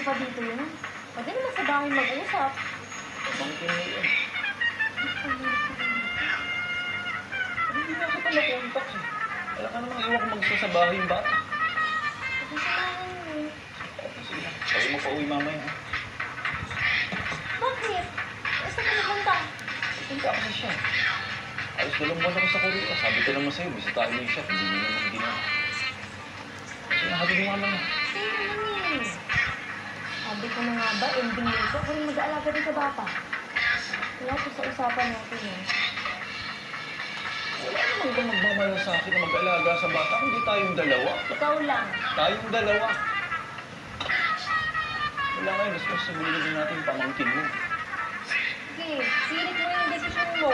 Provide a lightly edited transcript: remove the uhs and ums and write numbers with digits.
pa dito yun. Pwede naman sa bahay mag-usap. Pamangkin mo yun. Hindi na kita nakontak eh. Wala ka namang iwan kung magsasabahay yung bata. Pwede sa bahay mo. Sige, sabi mo pa uwi mamaya ha. Bakit? Saan ka napunta? Punta kasi siya. Alos 2 buwan ako sa Korea. Sabi ko naman sa'yo, bisitahin mo yung chef. Hindi mo naman ginawa. Kasi nahabi mo mama niya. Sa'yo naman eh. Sabi ko na nga ba, ending nito, ako rin mag-aalaga din sa bata. Wala ko sa usapan natin eh. Wala naman ba magmamayo sa akin na mag-alaga sa bata? Hindi tayong dalawa. Ikaw lang. Tayong dalawa. Wala ngayon, responsibility natin pamangkin mo. Sige, pilit mo yung desisyon mo.